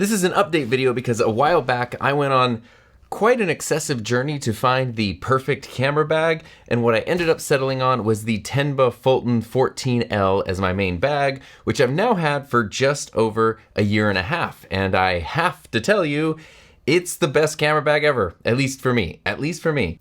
This is an update video because a while back I went on quite an excessive journey to find the perfect camera bag, and what I ended up settling on was the Tenba Fulton 14L as my main bag, which I've now had for just over a year and a half, and I have to tell you, it's the best camera bag ever, at least for me.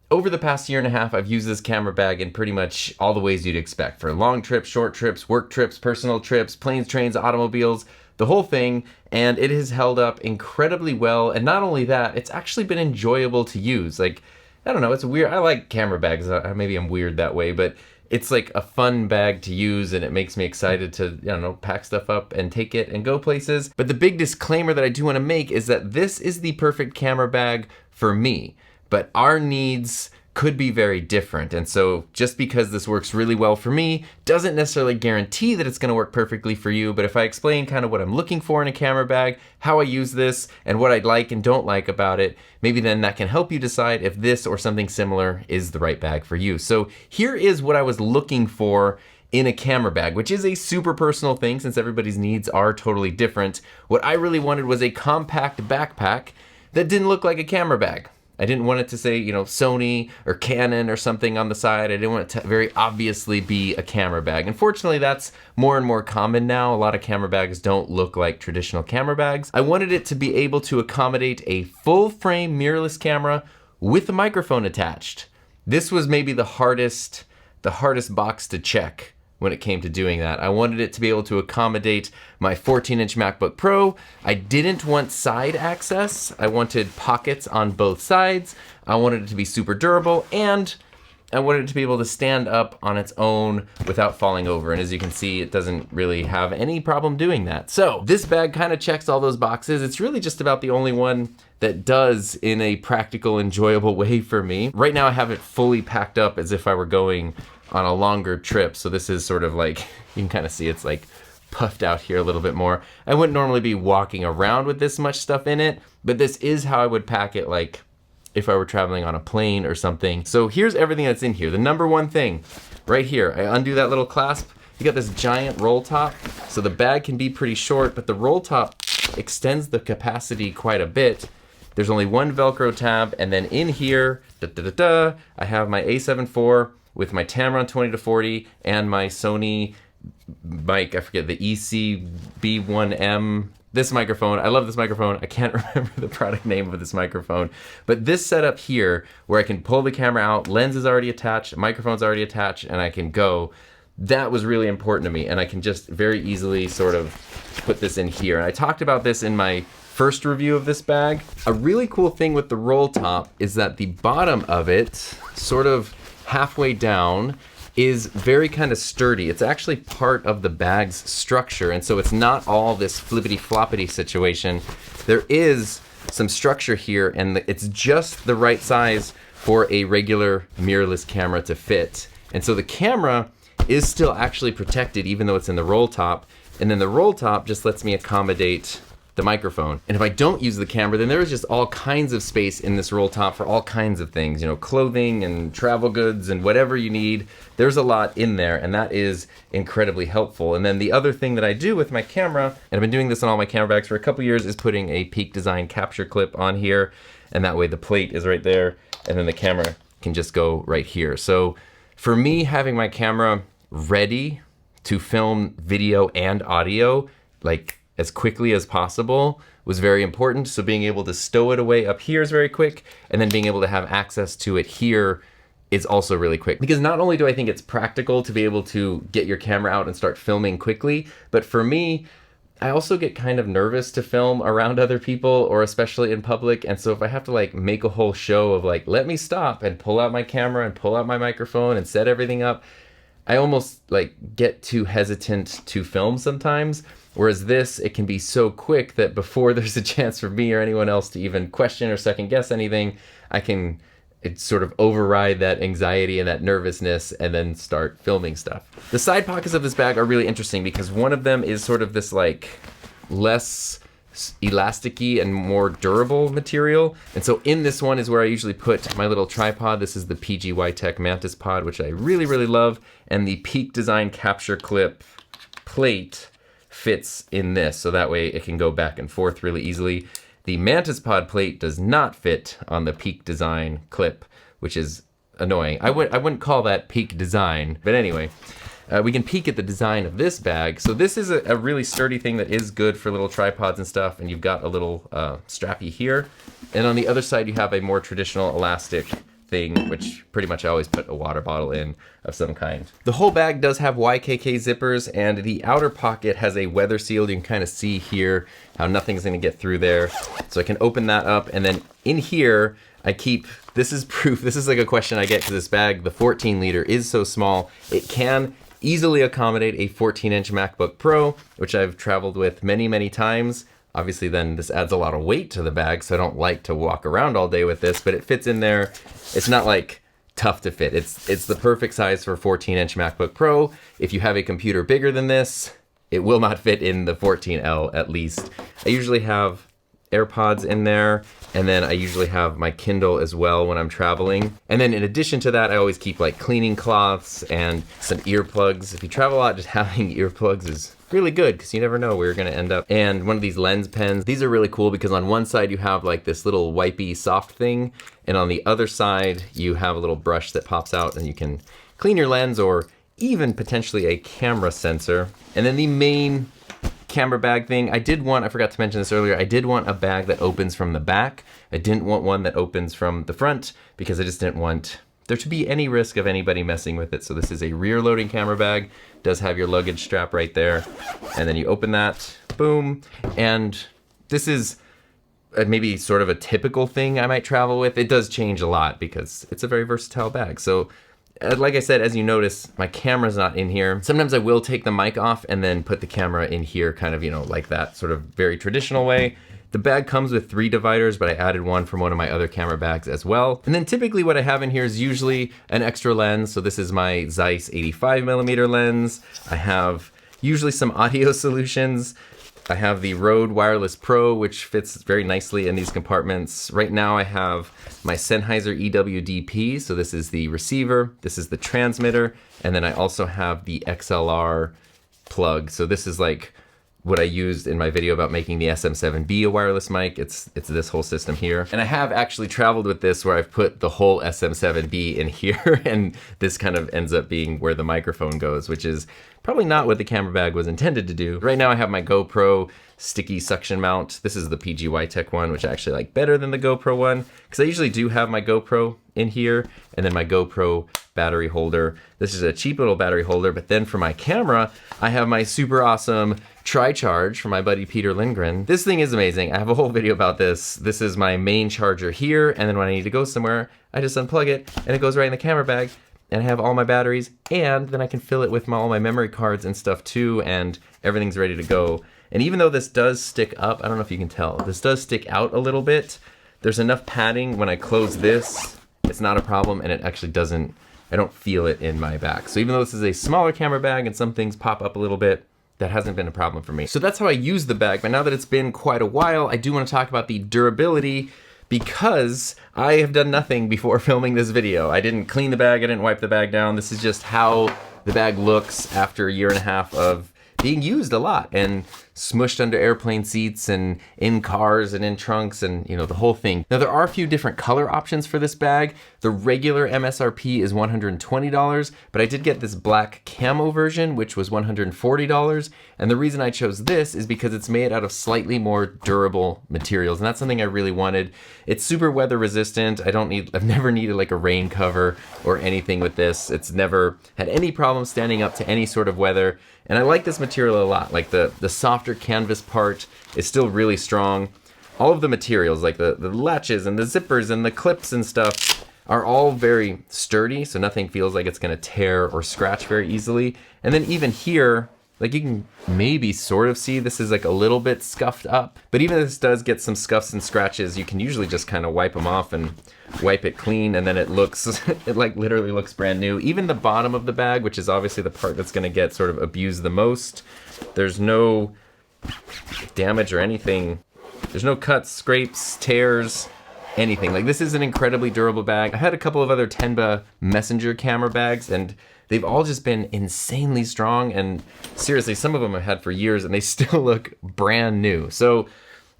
Over the past year and a half, I've used this camera bag in pretty much all the ways you'd expect, for long trips, short trips, work trips, personal trips, planes, trains, automobiles, the whole thing, and it has held up incredibly well. And not only that, it's actually been enjoyable to use. Like, I don't know, it's weird. I like camera bags. Maybe I'm weird that way, but it's like a fun bag to use, and it makes me excited to, I don't know, pack stuff up and take it and go places. But the big disclaimer that I do want to make is that this is the perfect camera bag for me, but our needs could be very different. And so just because this works really well for me doesn't necessarily guarantee that it's going to work perfectly for you. But if I explain kind of what I'm looking for in a camera bag, how I use this, and what I like and don't like about it, maybe then that can help you decide if this or something similar is the right bag for you. So here is what I was looking for in a camera bag, which is a super personal thing since everybody's needs are totally different. What I really wanted was a compact backpack that didn't look like a camera bag. I didn't want it to say, you know, Sony or Canon or something on the side. I didn't want it to very obviously be a camera bag. Unfortunately, that's more and more common now. A lot of camera bags don't look like traditional camera bags. I wanted it to be able to accommodate a full frame mirrorless camera with a microphone attached. This was maybe the hardest box to check when it came to doing that. I wanted it to be able to accommodate my 14-inch MacBook Pro. I didn't want side access. I wanted pockets on both sides. I wanted it to be super durable, and I wanted it to be able to stand up on its own without falling over. And as you can see, it doesn't really have any problem doing that. So this bag kind of checks all those boxes. It's really just about the only one that does in a practical, enjoyable way for me. Right now I have it fully packed up as if I were going on a longer trip. So this is sort of like, you can kind of see it's like puffed out here a little bit more. I wouldn't normally be walking around with this much stuff in it, but this is how I would pack it, like if I were traveling on a plane or something. So here's everything that's in here. The number one thing right here, I undo that little clasp. You got this giant roll top. So the bag can be pretty short, but the roll top extends the capacity quite a bit. There's only one Velcro tab, and then in here, I have my A7 IV with my Tamron 20-40 and my Sony mic, I forget, the ECB1M. This microphone, I love this microphone. I can't remember the product name of this microphone, but this setup here where I can pull the camera out, lens is already attached, microphone's already attached, and I can go, that was really important to me, and I can just very easily sort of put this in here. And I talked about this in my first review of this bag. A really cool thing with the roll top is that the bottom of it, sort of halfway down, is very kind of sturdy. It's actually part of the bag's structure, and so it's not all this flippity floppity situation. There is some structure here, and it's just the right size for a regular mirrorless camera to fit. And so the camera is still actually protected even though it's in the roll top, and then the roll top just lets me accommodate the microphone. And if I don't use the camera, then there is just all kinds of space in this roll top for all kinds of things, you know, clothing and travel goods and whatever you need. There's a lot in there, and that is incredibly helpful. And then the other thing that I do with my camera, and I've been doing this on all my camera bags for a couple years, is putting a Peak Design capture clip on here, and that way the plate is right there, and then the camera can just go right here. So for me, having my camera ready to film video and audio, like as quickly as possible, was very important. So being able to stow it away up here is very quick, and then being able to have access to it here is also really quick. Because not only do I think it's practical to be able to get your camera out and start filming quickly, but for me, I also get kind of nervous to film around other people, or especially in public. And so if I have to like make a whole show of like, let me stop and pull out my camera and pull out my microphone and set everything up, I almost like get too hesitant to film sometimes. Whereas this, it can be so quick that before there's a chance for me or anyone else to even question or second guess anything, I can sort of override that anxiety and that nervousness and then start filming stuff. The side pockets of this bag are really interesting because one of them is sort of this like less elasticy and more durable material. And so in this one is where I usually put my little tripod. This is the PGY Tech Mantis Pod, which I really, really love. And the Peak Design capture clip plate fits in this, so that way it can go back and forth really easily. The Mantis Pod plate does not fit on the Peak Design clip, which is annoying. I wouldn't call that Peak Design, but anyway. We can peek at the design of this bag. So this is a really sturdy thing that is good for little tripods and stuff, and you've got a little strappy here. And on the other side you have a more traditional elastic thing, which pretty much I always put a water bottle in of some kind. The whole bag does have YKK zippers, and the outer pocket has a weather seal. You can kind of see here how nothing's gonna get through there. So I can open that up, and then in here, I keep, this is proof, this is like a question I get because this bag, the 14 liter, is so small. It can easily accommodate a 14-inch MacBook Pro, which I've traveled with many, many times. Obviously then this adds a lot of weight to the bag, so I don't like to walk around all day with this, but it fits in there. It's not like tough to fit. It's the perfect size for a 14-inch MacBook Pro. If you have a computer bigger than this, it will not fit in the 14L at least. I usually have AirPods in there, and then I usually have my Kindle as well when I'm traveling. And then in addition to that, I always keep like cleaning cloths and some earplugs. If you travel a lot, just having earplugs is really good because you never know where you're gonna end up. And one of these lens pens, these are really cool because on one side you have like this little wipey soft thing, and on the other side you have a little brush that pops out and you can clean your lens or even potentially a camera sensor. And then the main camera bag thing, I forgot to mention this earlier, I did want a bag that opens from the back. I didn't want one that opens from the front because I just didn't want there to be any risk of anybody messing with it. So this is a rear loading camera bag, does have your luggage strap right there, and then you open that, boom, and this is maybe sort of a typical thing I might travel with. It does change a lot because it's a very versatile bag. So like I said, as you notice, my camera's not in here. Sometimes I will take the mic off and then put the camera in here, kind of, you know, like that sort of very traditional way. The bag comes with 3 dividers, but I added one from one of my other camera bags as well. And then typically what I have in here is usually an extra lens. So this is my Zeiss 85mm lens. I have usually some audio solutions. I have the Rode Wireless Pro, which fits very nicely in these compartments. Right now I have my Sennheiser EWDP, so this is the receiver, this is the transmitter, and then I also have the XLR plug. So this is like what I used in my video about making the SM7B a wireless mic. It's this whole system here. And I have actually traveled with this where I've put the whole SM7B in here, and this kind of ends up being where the microphone goes, which is probably not what the camera bag was intended to do. Right now I have my GoPro sticky suction mount. This is the PGY Tech one, which I actually like better than the GoPro one, because I usually do have my GoPro in here, and then my GoPro battery holder. This is a cheap little battery holder, but then for my camera, I have my super awesome Tri-Charge from my buddy Peter Lindgren. This thing is amazing. I have a whole video about this. This is my main charger here, and then when I need to go somewhere, I just unplug it, and it goes right in the camera bag, and I have all my batteries, and then I can fill it with all my memory cards and stuff too, and everything's ready to go. And even though this does stick up, I don't know if you can tell, this does stick out a little bit. There's enough padding when I close this, it's not a problem, and it actually doesn't, I don't feel it in my back. So even though this is a smaller camera bag and some things pop up a little bit, that hasn't been a problem for me. So that's how I use the bag, but now that it's been quite a while, I do want to talk about the durability, because I have done nothing before filming this video. I didn't clean the bag, I didn't wipe the bag down. This is just how the bag looks after a year and a half of being used a lot and smushed under airplane seats and in cars and in trunks and, you know, the whole thing. Now there are a few different color options for this bag. The regular MSRP is $120, but I did get this black camo version, which was $140. And the reason I chose this is because it's made out of slightly more durable materials. And that's something I really wanted. It's super weather resistant. I've never needed like a rain cover or anything with this. It's never had any problem standing up to any sort of weather. And I like this material a lot. Like the softer canvas part is still really strong. All of the materials, like the latches and the zippers and the clips and stuff, are all very sturdy, so nothing feels like it's gonna tear or scratch very easily. And then even here, like you can maybe sort of see this is like a little bit scuffed up, but even if this does get some scuffs and scratches, you can usually just kind of wipe them off and wipe it clean, and then it looks, it like literally looks brand new. Even the bottom of the bag, which is obviously the part that's gonna get sort of abused the most, there's no damage or anything. There's no cuts, scrapes, tears. anything. Like, this is an incredibly durable bag. I had a couple of other Tenba messenger camera bags, and they've all just been insanely strong, and seriously, some of them I've had for years and they still look brand new. So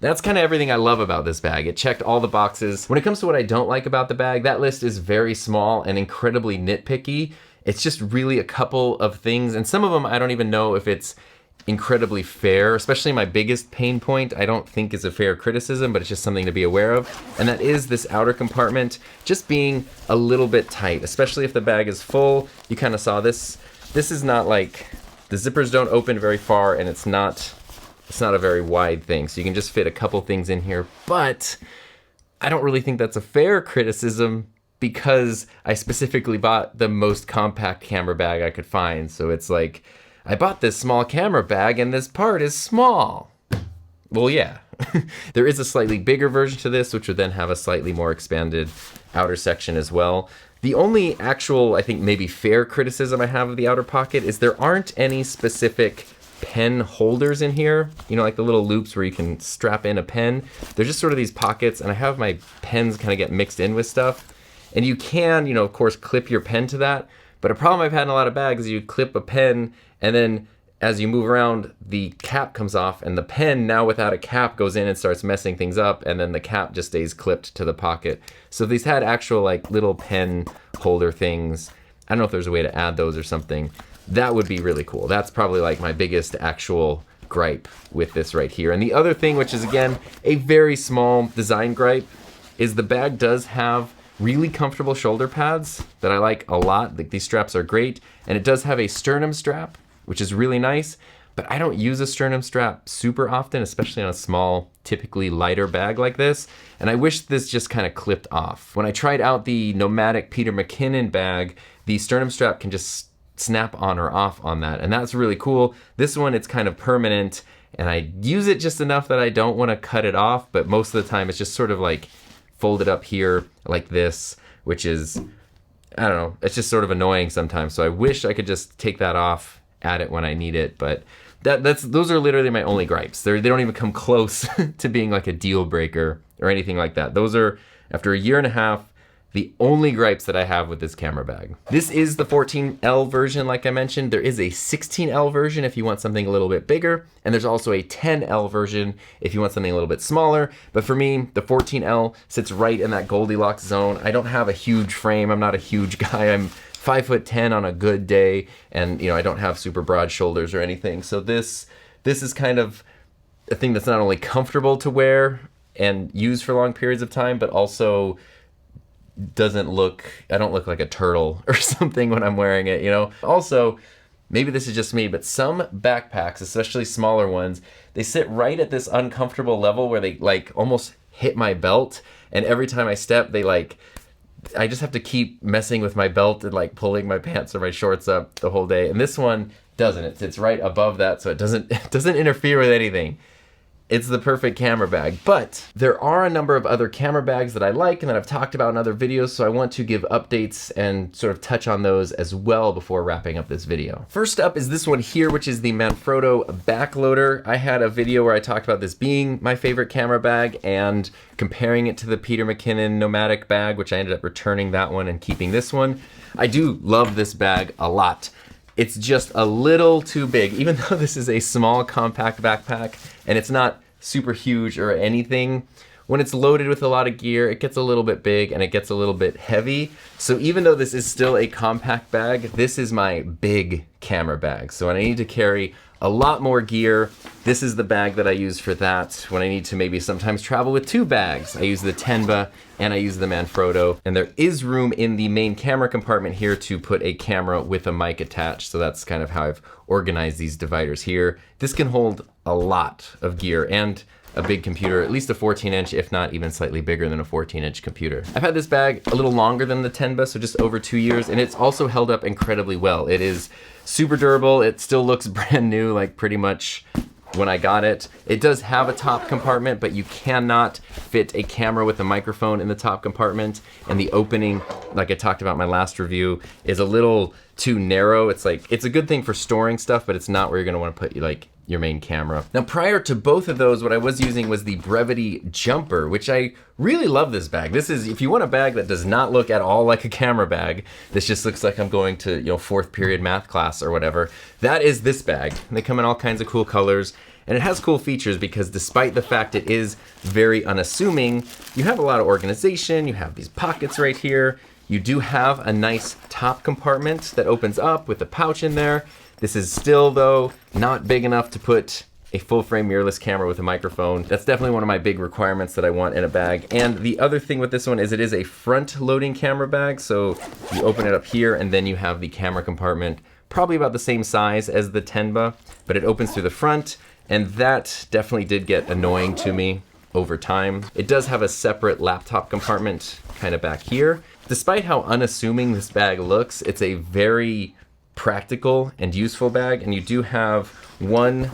that's kind of everything I love about this bag. It checked all the boxes. When it comes to what I don't like about the bag, that list is very small and incredibly nitpicky. It's just really a couple of things, and some of them I don't even know if it's incredibly fair, especially my biggest pain point I don't think is a fair criticism, but it's just something to be aware of, and that is this outer compartment just being a little bit tight, especially if the bag is full. You kind of saw this. This is not like, the zippers don't open very far, and it's not a very wide thing, so you can just fit a couple things in here, but I don't really think that's a fair criticism because I specifically bought the most compact camera bag I could find. So it's like, I bought this small camera bag and this part is small. Well, yeah. There is a slightly bigger version to this, which would then have a slightly more expanded outer section as well. The only actual, I think, maybe fair criticism I have of the outer pocket is there aren't any specific pen holders in here, you know, like the little loops where you can strap in a pen. They're just sort of these pockets, and I have my pens kind of get mixed in with stuff. And you can, you know, of course, clip your pen to that. But a problem I've had in a lot of bags is you clip a pen, and then as you move around, the cap comes off, and the pen now without a cap goes in and starts messing things up, and then the cap just stays clipped to the pocket. So if these had actual like little pen holder things, I don't know if there's a way to add those or something. That would be really cool. That's probably like my biggest actual gripe with this right here. And the other thing, which is again a very small design gripe, is the bag does have really comfortable shoulder pads that I like a lot. Like, these straps are great, and it does have a sternum strap, which is really nice, but I don't use a sternum strap super often, especially on a small, typically lighter bag like this, and I wish this just kind of clipped off. When I tried out the Nomadic Peter McKinnon bag, the sternum strap can just snap on or off on that, and that's really cool. This one, it's kind of permanent, and I use it just enough that I don't want to cut it off, but most of the time it's just sort of like folded up here like this, which is, I don't know, it's just sort of annoying sometimes. So I wish I could just take that off, add it when I need it, but those are literally my only gripes. They don't even come close to being like a deal breaker or anything like that. Those are, after a year and a half, the only gripes that I have with this camera bag. This is the 14L version, like I mentioned. There is a 16L version if you want something a little bit bigger, and there's also a 10L version if you want something a little bit smaller. But for me, the 14L sits right in that Goldilocks zone. I don't have a huge frame. I'm not a huge guy. I'm 5'10" on a good day, and you know, I don't have super broad shoulders or anything. So this is kind of a thing that's not only comfortable to wear and use for long periods of time, but also I don't look like a turtle or something when I'm wearing it, you know? Also, maybe this is just me, but some backpacks, especially smaller ones, they sit right at this uncomfortable level where they like almost hit my belt, and every time I step, I just have to keep messing with my belt and like pulling my pants or my shorts up the whole day. And this one doesn't. It sits right above that, so it doesn't interfere with anything. It's the perfect camera bag. But there are a number of other camera bags that I like and that I've talked about in other videos, so I want to give updates and sort of touch on those as well before wrapping up this video. First up is this one here, which is the Manfrotto Backloader. I had a video where I talked about this being my favorite camera bag and comparing it to the Peter McKinnon Nomadic bag, which I ended up returning that one and keeping this one. I do love this bag a lot. It's just a little too big, even though this is a small compact backpack and it's not super huge or anything. When it's loaded with a lot of gear, it gets a little bit big and it gets a little bit heavy. So even though this is still a compact bag, this is my big camera bag. So when I need to carry a lot more gear, this is the bag that I use for that. When I need to maybe sometimes travel with two bags, I use the Tenba and I use the Manfrotto. And there is room in the main camera compartment here to put a camera with a mic attached. So that's kind of how I've organized these dividers here. This can hold a lot of gear and a big computer, at least a 14-inch, if not even slightly bigger than a 14-inch computer. I've had this bag a little longer than the Tenba, so just over 2 years, and it's also held up incredibly well. It is super durable. It still looks brand new, like pretty much when I got it. It does have a top compartment, but you cannot fit a camera with a microphone in the top compartment, and the opening, like I talked about in my last review, is a little too narrow. It's like, it's a good thing for storing stuff, but it's not where you're gonna wanna put like your main camera. Now, prior to both of those, what I was using was the Brevity Jumper, which I really love this bag. This is, if you want a bag that does not look at all like a camera bag, this just looks like I'm going to, you know, 4th period math class or whatever, that is this bag. And they come in all kinds of cool colors. And it has cool features because despite the fact it is very unassuming, you have a lot of organization, you have these pockets right here. You do have a nice top compartment that opens up with a pouch in there. This is still, though, not big enough to put a full-frame mirrorless camera with a microphone. That's definitely one of my big requirements that I want in a bag. And the other thing with this one is it is a front-loading camera bag, so you open it up here and then you have the camera compartment, probably about the same size as the Tenba, but it opens through the front, and that definitely did get annoying to me over time. It does have a separate laptop compartment kind of back here. Despite how unassuming this bag looks, it's a very practical and useful bag, and you do have one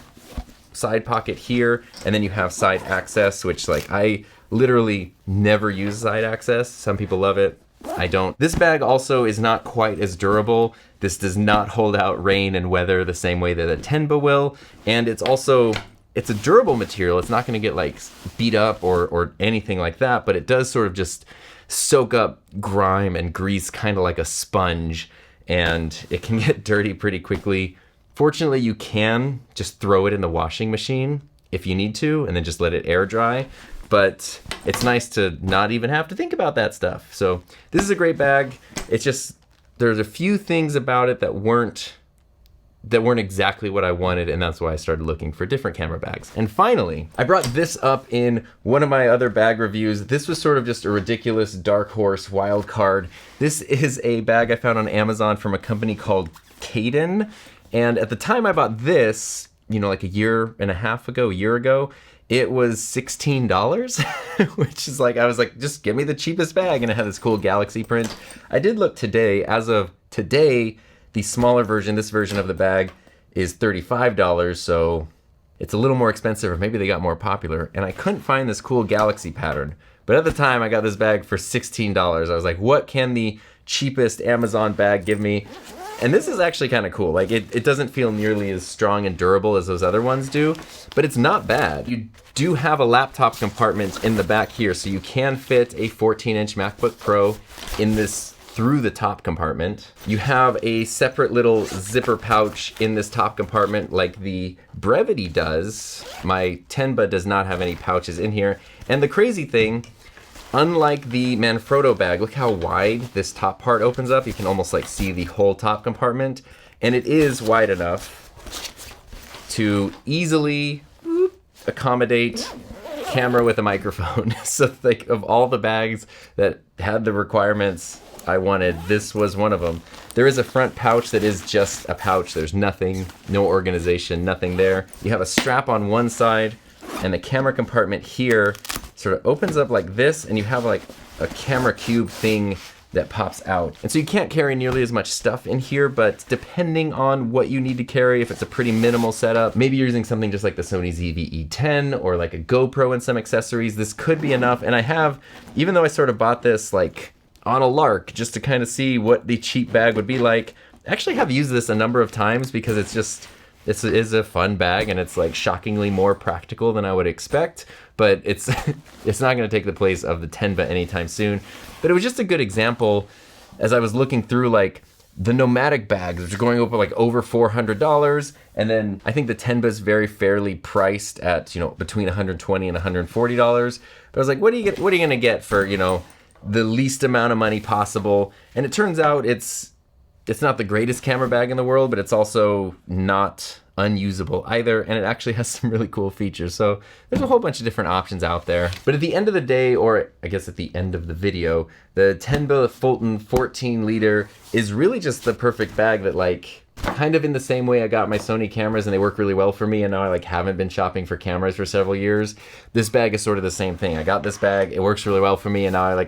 side pocket here, and then you have side access, which like I literally never use side access. Some people love it, I don't. This bag also is not quite as durable. This does not hold out rain and weather the same way that a Tenba will, and it's also, it's a durable material. It's not gonna get like beat up or anything like that, but it does sort of just soak up grime and grease kind of like a sponge, and it can get dirty pretty quickly. Fortunately, you can just throw it in the washing machine if you need to, and then just let it air dry. But it's nice to not even have to think about that stuff. So this is a great bag. It's just, there's a few things about it that weren't exactly what I wanted, and that's why I started looking for different camera bags. And finally, I brought this up in one of my other bag reviews. This was sort of just a ridiculous dark horse wild card. This is a bag I found on Amazon from a company called Caden. And at the time I bought this, you know, like a year ago, it was $16, which is like, I was like, just give me the cheapest bag. And it had this cool galaxy print. I did look today, as of today, the smaller version, this version of the bag is $35, so it's a little more expensive, or maybe they got more popular. And I couldn't find this cool galaxy pattern. But at the time I got this bag for $16. I was like, what can the cheapest Amazon bag give me? And this is actually kind of cool. Like it doesn't feel nearly as strong and durable as those other ones do, but it's not bad. You do have a laptop compartment in the back here, so you can fit a 14-inch MacBook Pro in this through the top compartment. You have a separate little zipper pouch in this top compartment like the Brevity does. My Tenba does not have any pouches in here. And the crazy thing, unlike the Manfrotto bag, look how wide this top part opens up. You can almost like see the whole top compartment, and it is wide enough to easily accommodate camera with a microphone. So like of all the bags that had the requirements I wanted, this was one of them. There is a front pouch that is just a pouch. There's nothing, no organization, nothing there. You have a strap on one side, and the camera compartment here sort of opens up like this, and you have like a camera cube thing that pops out. And so you can't carry nearly as much stuff in here, but depending on what you need to carry, if it's a pretty minimal setup, maybe you're using something just like the Sony ZV-E10 or like a GoPro and some accessories, this could be enough. And I have, even though I sort of bought this like on a lark just to kind of see what the cheap bag would be like, I actually have used this a number of times because it's just, it is a fun bag, and it's like shockingly more practical than I would expect, but it's it's not going to take the place of the Tenba anytime soon. But it was just a good example as I was looking through like the nomadic bags, which are going up like over $400, and then I think the Tenba is very fairly priced at, you know, between $120 and $140. But I was like, what are you going to get for, you know, the least amount of money possible? And it turns out it's not the greatest camera bag in the world, but it's also not unusable either, and it actually has some really cool features. So there's a whole bunch of different options out there. But at the end of the day, or I guess at the end of the video, the Tenba Fulton 14 liter is really just the perfect bag that, like, kind of in the same way I got my Sony cameras and they work really well for me, and now I like haven't been shopping for cameras for several years. This bag is sort of the same thing. I got this bag, it works really well for me, and now I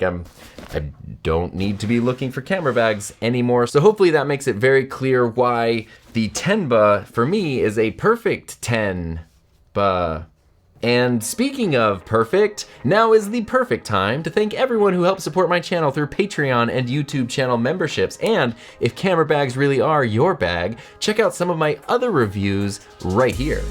don't need to be looking for camera bags anymore. So hopefully that makes it very clear why the Tenba for me is a perfect Tenba And speaking of perfect, now is the perfect time to thank everyone who helped support my channel through Patreon and YouTube channel memberships. And if camera bags really are your bag, check out some of my other reviews right here.